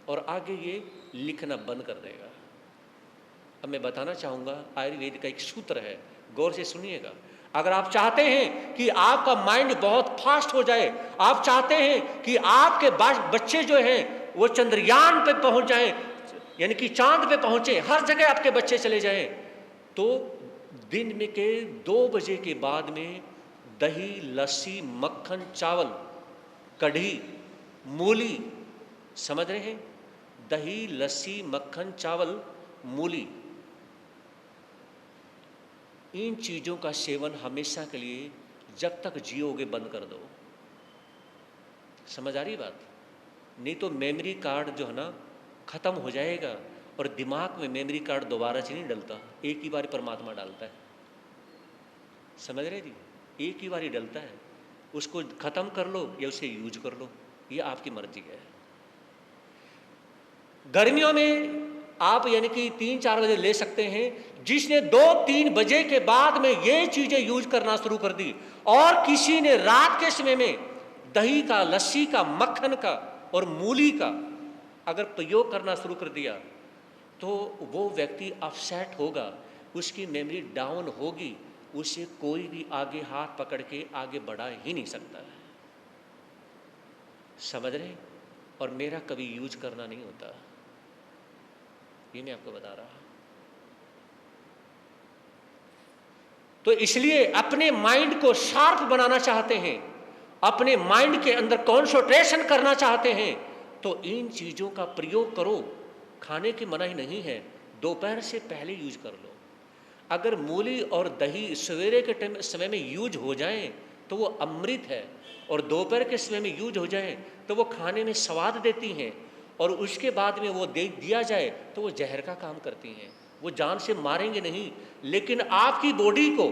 और आगे ये लिखना बंद कर देगा। अब मैं बताना चाहूँगा, आयुर्वेद का एक सूत्र है, गौर से सुनिएगा। अगर आप चाहते हैं कि आपका माइंड बहुत फास्ट हो जाए, आप चाहते हैं कि आपके बच्चे जो हैं वो चंद्रयान पे पहुंच जाएं, यानी कि चांद पे पहुंचे, हर जगह आपके बच्चे चले जाएं, तो दिन में के 2 बजे के बाद में दही, लस्सी, मक्खन, चावल, कढ़ी, मूली, समझ रहे हैं? दही, लस्सी, मक्खन, चावल, मूली, इन चीज़ों का सेवन हमेशा के लिए जब तक जियोगे बंद कर दो। समझ आ रही बात? नहीं तो मेमोरी कार्ड जो है ना ख़त्म हो जाएगा, और दिमाग में मेमोरी कार्ड दोबारा से नहीं डलता, एक ही बार परमात्मा डालता है। समझ रहे जी? एक ही बार ही डलता है, उसको ख़त्म कर लो या उसे यूज कर लो, ये आपकी मर्जी है। गर्मियों में आप यानी कि 3-4 बजे ले सकते हैं। जिसने 2-3 बजे के बाद में ये चीज़ें यूज करना शुरू कर दी, और किसी ने रात के समय में दही का, लस्सी का, मक्खन का और मूली का अगर प्रयोग करना शुरू कर दिया, तो वो व्यक्ति अपसेट होगा, उसकी मेमोरी डाउन होगी, उसे कोई भी आगे हाथ पकड़ के आगे बढ़ा ही नहीं सकता है। समझ रहे? और मेरा कभी यूज करना नहीं होता, ये मैं आपको बता रहा। तो इसलिए अपने माइंड को शार्प बनाना चाहते हैं, अपने माइंड के अंदर कंसंट्रेशन करना चाहते हैं, तो इन चीज़ों का प्रयोग करो। खाने की मनाही नहीं है, दोपहर से पहले यूज कर लो। अगर मूली और दही सवेरे के समय में यूज हो जाए तो वो अमृत है, और दोपहर के समय में यूज हो जाए तो वो खाने में स्वाद देती हैं, और उसके बाद में वो दे दिया जाए तो वो जहर का काम करती हैं। वो जान से मारेंगे नहीं, लेकिन आपकी बॉडी को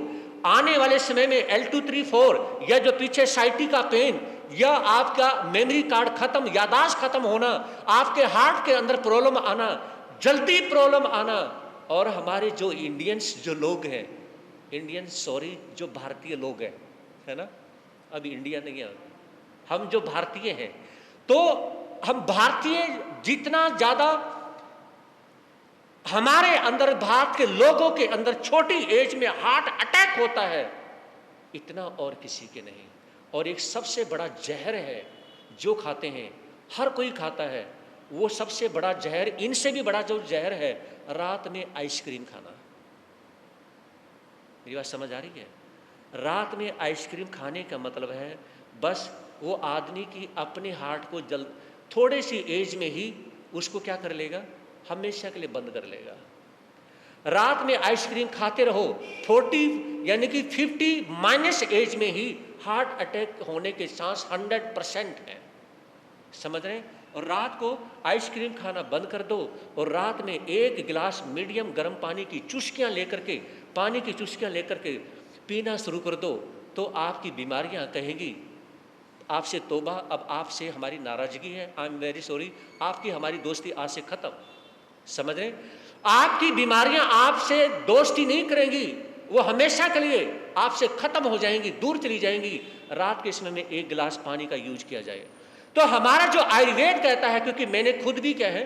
आने वाले समय में L234 या जो पीछे साइटी का पेन, या आपका मेमोरी कार्ड खत्म, यादाश्त खत्म होना, आपके हार्ट के अंदर प्रॉब्लम आना, जल्दी प्रॉब्लम आना, और हमारे जो इंडियंस जो लोग हैं, जो भारतीय लोग हैं, है ना, अभी इंडिया नहीं है, हम जो भारतीय हैं, तो हम भारतीय जितना ज़्यादा हमारे अंदर, भारत के लोगों के अंदर छोटी एज में हार्ट अटैक होता है, इतना और किसी के नहीं। और एक सबसे बड़ा जहर है जो खाते हैं, हर कोई खाता है, वो सबसे बड़ा जहर, इनसे भी बड़ा जो जहर है, रात में आइसक्रीम खाना। मेरी बात समझ आ रही है? रात में आइसक्रीम खाने का मतलब है बस वो आदमी की अपने हार्ट को थोड़े सी एज में ही उसको क्या कर लेगा, हमेशा के लिए बंद कर लेगा। रात में आइसक्रीम खाते रहो, 40 यानी कि 50 माइनस एज में ही हार्ट अटैक होने के चांस 100% है। समझ रहे हैं? और रात को आइसक्रीम खाना बंद कर दो, और रात में 1 गिलास मीडियम गर्म पानी की चुस्कियां लेकर के पीना शुरू कर दो, तो आपकी बीमारियां कहेंगी आपसे तौबा, अब आपसे हमारी नाराजगी है, आई एम वेरी सॉरी, आपकी हमारी दोस्ती आज से खत्म। समझ रहे? आपकी बीमारियां आपसे दोस्ती नहीं करेंगी, वो हमेशा के लिए आपसे खत्म हो जाएंगी, दूर चली जाएंगी। रात के समय में 1 गिलास पानी का यूज किया जाए। तो हमारा जो आयुर्वेद कहता है, क्योंकि मैंने खुद भी क्या है,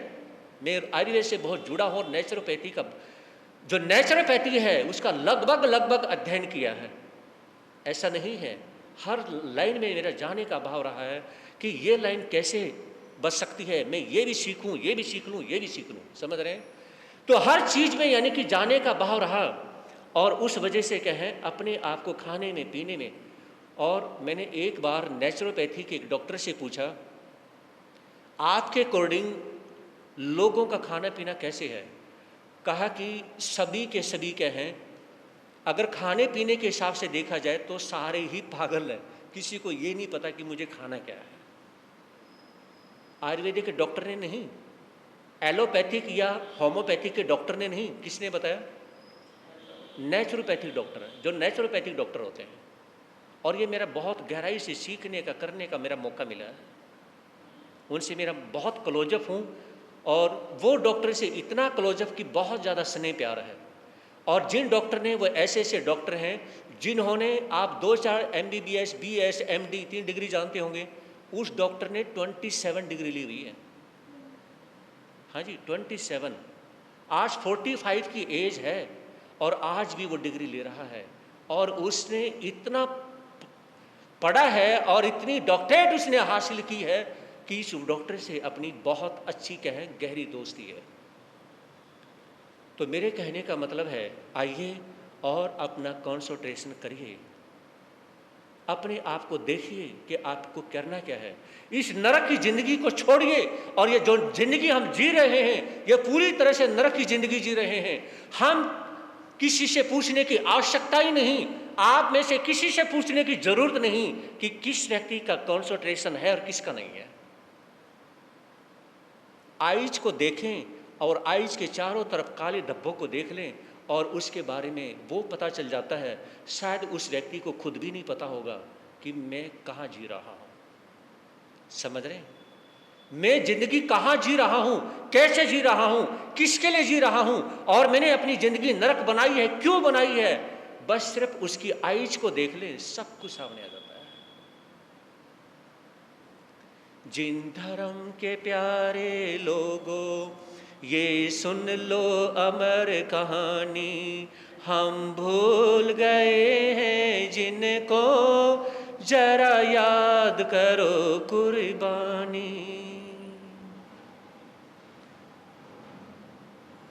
मैं आयुर्वेद से बहुत जुड़ा हूँ, नेचुरोपैथी का जो नेचुरोपैथी है उसका लगभग अध्ययन किया है। ऐसा नहीं है, हर लाइन में मेरा जाने का भाव रहा है कि ये लाइन कैसे बच सकती है, मैं ये भी सीखूं, ये भी सीख लूं, ये भी सीख लूं। समझ रहे हैं? तो हर चीज़ में यानी कि जाने का भाव रहा, और उस वजह से क्या है, अपने आप को खाने में, पीने में। और मैंने एक बार नेचुरोपैथी के एक डॉक्टर से पूछा, आपके अकॉर्डिंग लोगों का खाना पीना कैसे है? कहा कि सभी के सभी क्या हैं, अगर खाने पीने के हिसाब से देखा जाए तो सारे ही पागल हैं, किसी को ये नहीं पता कि मुझे खाना क्या है। आयुर्वेदिक के डॉक्टर ने नहीं, एलोपैथिक या होम्योपैथिक के डॉक्टर ने नहीं, किसने बताया? नेचुरोपैथिक डॉक्टर हैं, जो नेचुरोपैथिक डॉक्टर होते हैं। और ये मेरा बहुत गहराई से सीखने का, करने का मेरा मौका मिला है, उनसे मेरा बहुत क्लोजअप हूँ, और वो डॉक्टर से इतना क्लोजअप कि बहुत ज़्यादा स्नेह प्यार है। और जिन डॉक्टर ने, वो ऐसे ऐसे डॉक्टर हैं जिन्होंने, आप 2-4 MBBS, BS, MD 3 डिग्री जानते होंगे, उस डॉक्टर ने 27 डिग्री ली हुई है। हाँ जी, 27। आज 45 की एज है और आज भी वो डिग्री ले रहा है, और उसने इतना पढ़ा है और इतनी डॉक्टरेट उसने हासिल की है कि इस डॉक्टर से अपनी बहुत अच्छी कहें गहरी दोस्ती है। तो मेरे कहने का मतलब है, आइए और अपना कंसंट्रेशन करिए, अपने आप को देखिए कि आपको करना क्या है। इस नरक की जिंदगी को छोड़िए, और ये जो जिंदगी हम जी रहे हैं, ये पूरी तरह से नरक की जिंदगी जी रहे हैं। हम किसी से पूछने की आवश्यकता ही नहीं। आप में से किसी से पूछने की जरूरत नहीं कि किस व्यक्ति का कंसंट्रेशन है और किसका नहीं है। आइज को देखें और आइज के चारों तरफ काले धब्बों को देख लें और उसके बारे में वो पता चल जाता है। शायद उस व्यक्ति को खुद भी नहीं पता होगा कि मैं कहाँ जी रहा हूँ। समझ रहे हैं? मैं जिंदगी कहाँ जी रहा हूँ, कैसे जी रहा हूँ, किसके लिए जी रहा हूँ, और मैंने अपनी जिंदगी नरक बनाई है, क्यों बनाई है। बस सिर्फ उसकी आइज को देख ले, सब कुछ सामने आ जाता है। जिन धर्म के प्यारे लोगों, ये सुन लो अमर कहानी, हम भूल गए हैं जिनको, जरा याद करो कुर्बानी।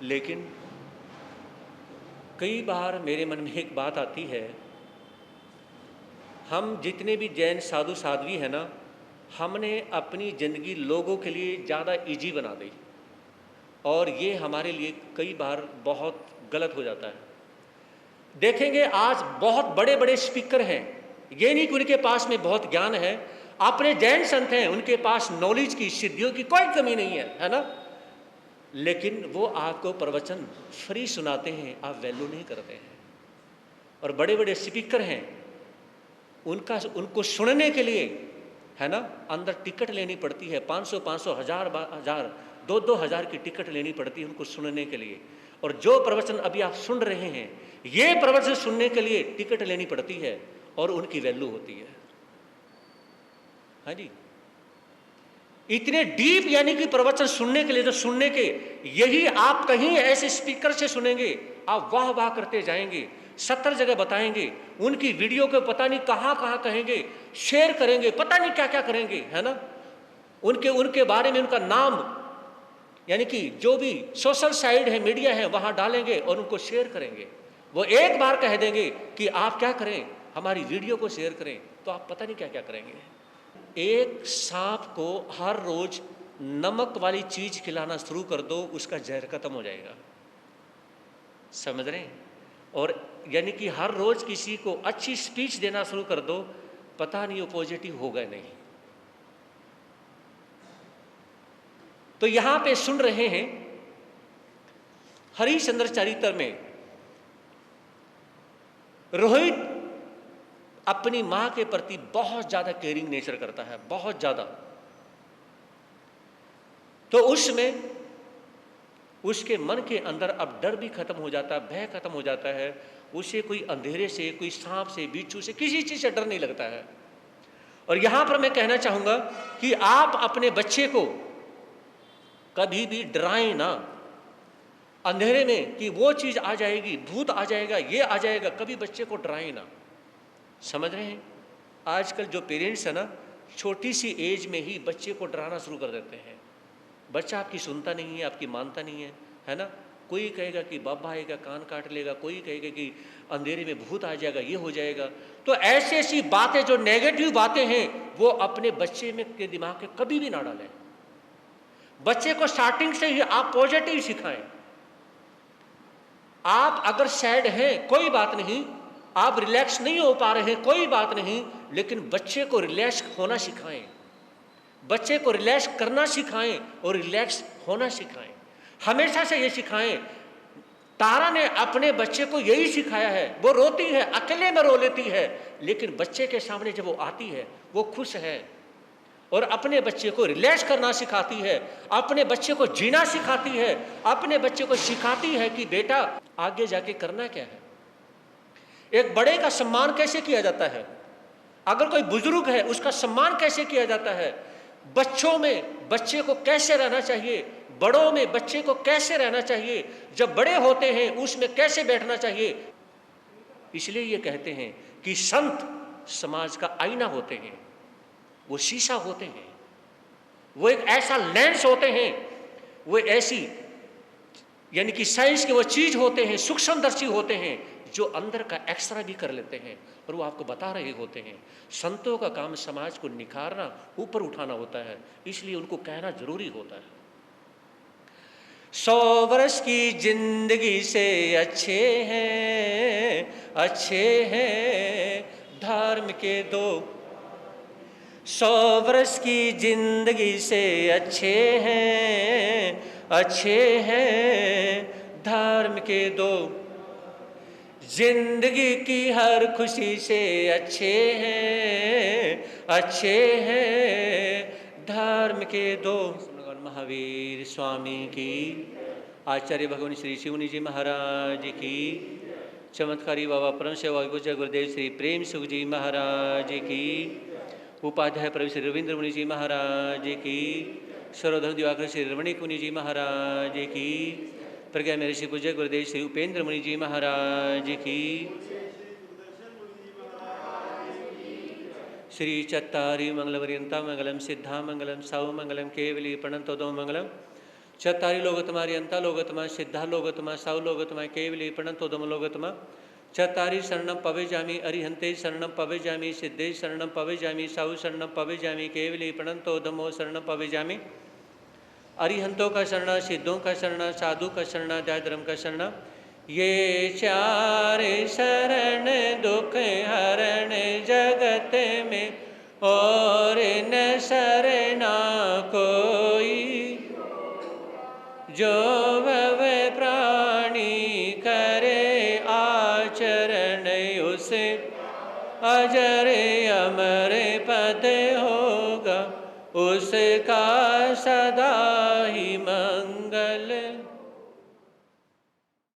लेकिन कई बार मेरे मन में एक बात आती है, हम जितने भी जैन साधु साध्वी हैं ना, हमने अपनी ज़िंदगी लोगों के लिए ज़्यादा इजी बना दी और ये हमारे लिए कई बार बहुत गलत हो जाता है। देखेंगे आज बहुत बड़े बड़े स्पीकर हैं, ये नहीं कि उनके पास में बहुत ज्ञान है, अपने जैन संत हैं, उनके पास नॉलेज की, सिद्धियों की कोई कमी नहीं है ना, लेकिन वो आपको प्रवचन फ्री सुनाते हैं, आप वैल्यू नहीं करते हैं। और बड़े बड़े स्पीकर हैं, उनको सुनने के लिए है ना अंदर टिकट लेनी पड़ती है, 500 हजार 2,000 की टिकट लेनी पड़ती है उनको सुनने के लिए। और जो प्रवचन अभी आप सुन रहे हैं, ये प्रवचन सुनने के लिए टिकट लेनी पड़ती है और उनकी वैल्यू होती है। हाँ जी, इतने डीप यानी कि प्रवचन सुनने के लिए, जो सुनने के, यही आप कहीं ऐसे स्पीकर से सुनेंगे, आप वाह वाह करते जाएंगे, 70 जगह बताएंगे, उनकी वीडियो को पता नहीं कहाँ कहाँ कहेंगे, शेयर करेंगे, पता नहीं क्या क्या करेंगे, है ना। उनके बारे में उनका नाम यानी कि जो भी सोशल साइट है, मीडिया है, वहाँ डालेंगे और उनको शेयर करेंगे। वो एक बार कह देंगे कि आप क्या करें, हमारी वीडियो को शेयर करें, तो आप पता नहीं क्या क्या करेंगे। एक सांप को हर रोज नमक वाली चीज खिलाना शुरू कर दो, उसका जहर खत्म हो जाएगा। समझ रहे हैं? और यानी कि हर रोज किसी को अच्छी स्पीच देना शुरू कर दो, पता नहीं वो पॉजिटिव होगा नहीं। तो यहां पे सुन रहे हैं हरिश्चंद्र चरित्र में रोहित अपनी मां के प्रति बहुत ज्यादा केयरिंग नेचर करता है, बहुत ज्यादा। तो उसमें उसके मन के अंदर अब डर भी खत्म हो जाता है, भय खत्म हो जाता है। उसे कोई अंधेरे से, कोई सांप से, बिच्छू से, किसी चीज से डर नहीं लगता है। और यहां पर मैं कहना चाहूंगा कि आप अपने बच्चे को कभी भी डराएं ना अंधेरे में कि वो चीज आ जाएगी, भूत आ जाएगा, ये आ जाएगा, कभी बच्चे को डराएं ना। समझ रहे हैं? आजकल जो पेरेंट्स है ना, छोटी सी एज में ही बच्चे को डराना शुरू कर देते हैं। बच्चा आपकी सुनता नहीं है, आपकी मानता नहीं है ना। कोई कहेगा कि बाबा आएगा कान काट लेगा, कोई कहेगा कि अंधेरे में भूत आ जाएगा, ये हो जाएगा। तो ऐसी ऐसी बातें, जो नेगेटिव बातें हैं, वो अपने बच्चे में के दिमाग के कभी भी ना डालें। बच्चे को स्टार्टिंग से ही आप पॉजिटिव सिखाएं। आप अगर सैड हैं, कोई बात नहीं, आप रिलैक्स नहीं हो पा रहे हैं, कोई बात नहीं, लेकिन बच्चे को रिलैक्स होना सिखाएं, बच्चे को रिलैक्स करना सिखाएं और रिलैक्स होना सिखाएं। हमेशा से ये सिखाएं। तारा ने अपने बच्चे को यही सिखाया है। वो रोती है, अकेले में रो लेती है, लेकिन बच्चे के सामने जब वो आती है, वो खुश है और अपने बच्चे को रिलैक्स करना सिखाती है, अपने बच्चे को जीना सिखाती है, अपने बच्चे को सिखाती है कि बेटा आगे जाके करना क्या है। एक बड़े का सम्मान कैसे किया जाता है, अगर कोई बुजुर्ग है उसका सम्मान कैसे किया जाता है, बच्चों में बच्चे को कैसे रहना चाहिए, बड़ों में बच्चे को कैसे रहना चाहिए, जब बड़े होते हैं उसमें कैसे बैठना चाहिए। इसलिए ये कहते हैं कि संत समाज का आईना होते हैं, वो शीशा होते हैं, वो एक ऐसा लेंस होते हैं, वो ऐसी यानी कि साइंस के वो चीज होते हैं, सूक्ष्मदर्शी होते हैं, जो अंदर का एक्सरा भी कर लेते हैं और वो आपको बता रहे होते हैं। संतों का काम समाज को निखारना, ऊपर उठाना होता है, इसलिए उनको कहना जरूरी होता है। 100 वर्ष की जिंदगी से अच्छे हैं धर्म के 2। 100 वर्ष की जिंदगी से अच्छे हैं धर्म के 2। जिंदगी की हर खुशी से अच्छे हैं धर्म के 2। महावीर स्वामी की, आचार्य भगवान श्री शिवनी जी महाराज की, चमत्कारी बाबा परम सेवा पूज्य गुरुदेव श्री प्रेम सुख जी महाराज की, उपाध्याय प्रभु श्री रविंद्र मुनि जी महाराज की, सर्वधर्म दिवाकर श्री रमणी मुनि जी महाराज की, प्रज्ञा मेरे श्री पूज्य गुरुदेव श्री उपेंद्र मुनि जी महाराज की, श्री चत्तारी मंगलपर्यंता मंगलम सिद्धा मंगलम साहु मंगलम केवली प्रणतोदो मंगलम चत्तारी लोगोत्तमा अर्यंता लोगोत्तमा सिद्धा लोगोत्तमा साहु लोगोत्तमा केवली प्रणतोदम लोगोत्तमा चत्तारी शरणम पवेजामि अरिहंते शरणम पवेजामि सिद्धे शरणम पवेजामि साहु शरणम पवेजामि केवली प्रणतोदमो शरणम पवेजामि। अरिहंतों का शरण, सिद्धों का शरण, साधु का शरण, अध्याय धर्म का शरण, ये 4 शरण दुख हरण जगत में और न शरणा कोई। जो भव प्राणी करे आचरण उसे अजर अमर पद होगा, उसका सदा ही मंगल।